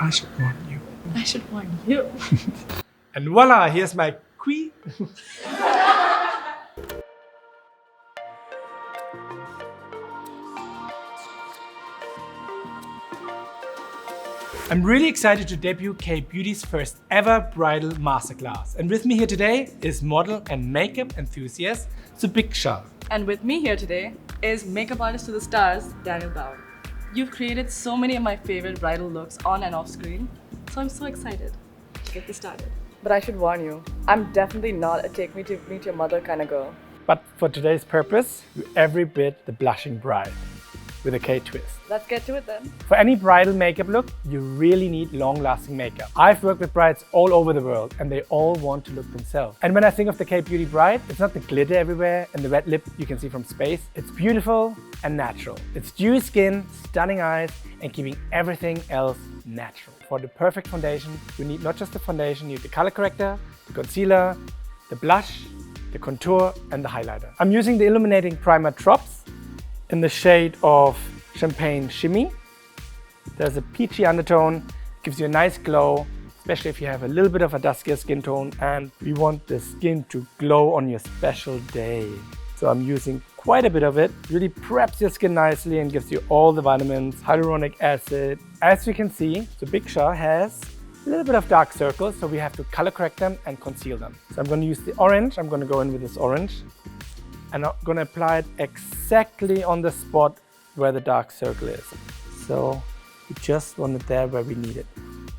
I should warn you. I should warn you. And voila, here's my queen. I'm really excited to debut Kay Beauty's first ever bridal masterclass. And with me here today is model and makeup enthusiast Shubiksha. And with me here today is makeup artist to the stars, Daniel Bauer. You've created so many of my favorite bridal looks on and off screen, so I'm so excited to get this started. But I should warn you, I'm definitely not a take me to meet your mother kind of girl. But for today's purpose, you're every bit the blushing bride with a K twist. Let's get to it then. For any bridal makeup look, you really need long-lasting makeup. I've worked with brides all over the world and they all want to look themselves. And when I think of the Kay Beauty bride, it's not the glitter everywhere and the red lip you can see from space. It's beautiful and natural. It's dewy skin, stunning eyes, and keeping everything else natural. For the perfect foundation, you need not just the foundation, you need the color corrector, the concealer, the blush, the contour, and the highlighter. I'm using the illuminating primer drops in the shade of Champagne Shimmy. There's a peachy undertone, gives you a nice glow, especially if you have a little bit of a duskier skin tone and we want the skin to glow on your special day. So I'm using quite a bit of it. Really preps your skin nicely and gives you all the vitamins, hyaluronic acid. As you can see, Shubiksha has a little bit of dark circles, so we have to color correct them and conceal them. So I'm going to use the orange. I'm going to go in with this orange. And I'm going to apply it exactly on the spot where the dark circle is. So we just want it there where we need it.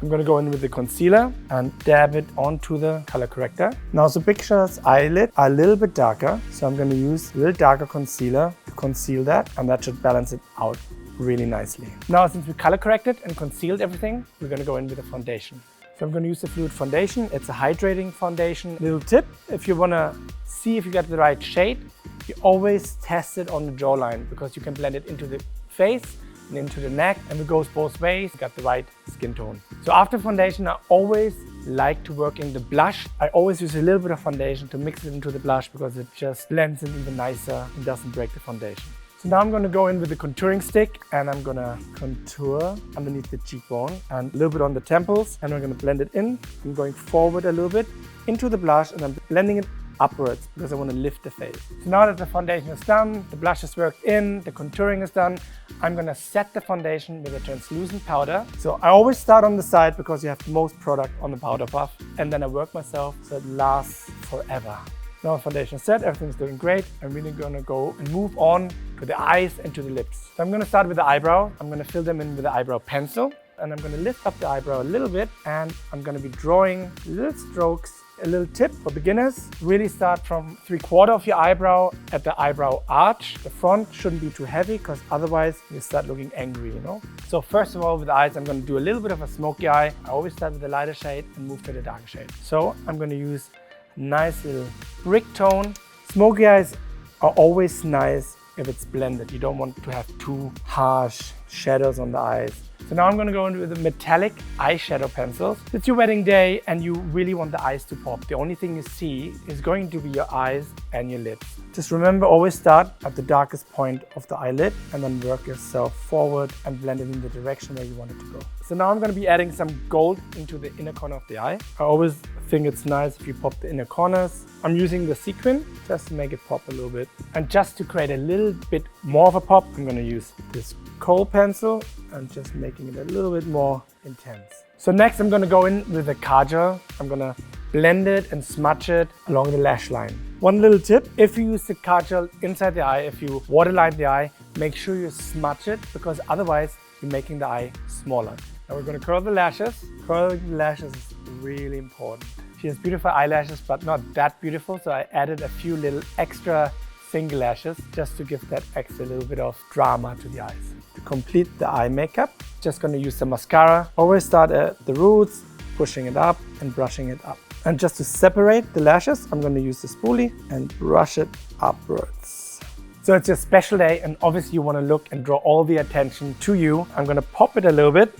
I'm going to go in with the concealer and dab it onto the color corrector. Now Shubiksha's eyelid are a little bit darker, so I'm going to use a little darker concealer to conceal that, and that should balance it out really nicely. Now since we color corrected and concealed everything, we're going to go in with the foundation. So I'm going to use the Fluid Foundation. It's a hydrating foundation. Little tip, if you want to see if you got the right shade, you always test it on the jawline because you can blend it into the face and into the neck, and it goes both ways. You got the right skin tone. So after foundation, I always like to work in the blush. I always use a little bit of foundation to mix it into the blush because it just blends in even nicer and doesn't break the foundation. So now I'm going to go in with the contouring stick and I'm going to contour underneath the cheekbone and a little bit on the temples, and I'm going to blend it in. I'm going forward a little bit into the blush and I'm blending it upwards because I want to lift the face. So now that the foundation is done, the blush is worked in, the contouring is done, I'm going to set the foundation with a translucent powder. So I always start on the side because you have the most product on the powder puff, and then I work myself so it lasts forever. Now the foundation is set, everything's looking great. I'm really going to go and move on to the eyes and to the lips. So I'm going to start with the eyebrow. I'm going to fill them in with the eyebrow pencil, and I'm going to lift up the eyebrow a little bit, and I'm going to be drawing little strokes. A little tip for beginners, really start from 3/4 of your eyebrow at the eyebrow arch. The front shouldn't be too heavy because otherwise you start looking angry, you know? So first of all, with the eyes, I'm going to do a little bit of a smoky eye. I always start with the lighter shade and move to the darker shade. So I'm going to use a nice little brick tone. Smoky eyes are always nice if it's blended. You don't want to have too harsh shadows on the eyes. So now I'm going to go in with the metallic eyeshadow pencils. It's your wedding day and you really want the eyes to pop. The only thing you see is going to be your eyes and your lips. Just remember, always start at the darkest point of the eyelid and then work yourself forward and blend it in the direction where you want it to go. So now I'm going to be adding some gold into the inner corner of the eye. I always think it's nice if you pop the inner corners. I'm using the sequin just to make it pop a little bit. And just to create a little bit more of a pop, I'm going to use this kohl pencil and just making it a little bit more intense. So next I'm going to go in with a kajal. I'm going to blend it and smudge it along the lash line. One little tip, if you use the kajal inside the eye, if you waterline the eye, make sure you smudge it because otherwise you're making the eye smaller. Now we're going to curl the lashes. Curling the lashes is really important. She has beautiful eyelashes, but not that beautiful, so I added a few little extra finger lashes just to give that extra little bit of drama to the eyes. To complete the eye makeup, just going to use some mascara. Always start at the roots, pushing it up and brushing it up. And just to separate the lashes, I'm going to use the spoolie and brush it upwards. So it's your special day and obviously you want to look and draw all the attention to you. I'm going to pop it a little bit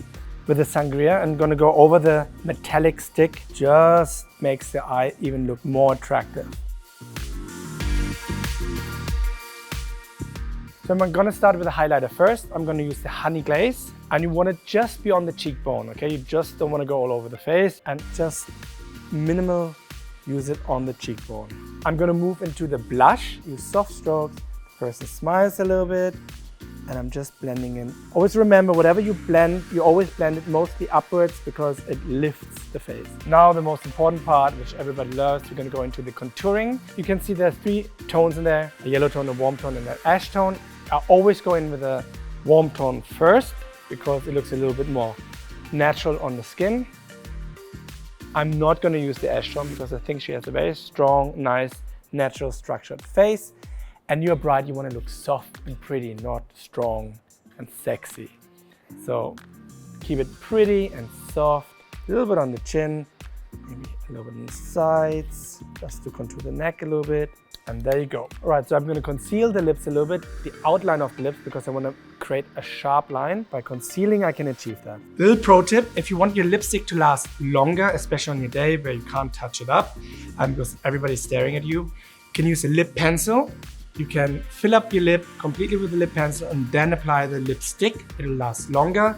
with the sangria and going to go over the metallic stick. Just makes the eye even look more attractive. So I'm going to start with the highlighter first. I'm going to use the Honey Glaze And you want to just be on the cheekbone, okay? You just don't want to go all over the face, and just minimal use it on the cheekbone. I'm going to move into the blush, use soft strokes. The person smiles a little bit, and I'm just blending in. Always remember, whatever you blend, you always blend it mostly upwards because it lifts the face. Now the most important part, which everybody loves, we're going to go into the contouring. You can see there's 3 tones in there, a yellow tone, a warm tone, and an ash tone. I always go in with a warm tone first because it looks a little bit more natural on the skin. I'm not going to use the ash tone because I think she has a very strong, nice, natural, structured face. And you're a bride, you want to look soft and pretty, not strong and sexy. So keep it pretty and soft, a little bit on the chin, maybe a little bit on the sides, just to contour the neck a little bit. And there you go. All right, so I'm going to conceal the lips a little bit, the outline of the lips, because I want to create a sharp line. By concealing, I can achieve that. Little pro tip, if you want your lipstick to last longer, especially on your day where you can't touch it up, because everybody's staring at you, you can use a lip pencil. You can fill up your lip completely with the lip pencil and then apply the lipstick. It'll last longer.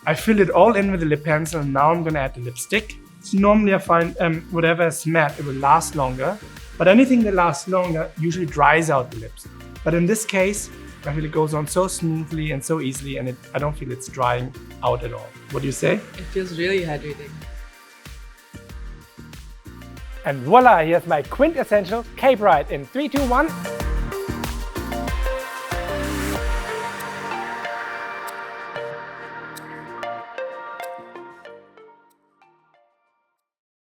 I filled it all in with the lip pencil, and now I'm going to add the lipstick. So normally I find whatever is matte, it will last longer. But anything that lasts longer usually dries out the lips. But in this case, I feel it goes on so smoothly and so easily, and I don't feel it's drying out at all. What do you say? It feels really hydrating. And voila, here's my quintessential Kay Bride in 3, 2, 1.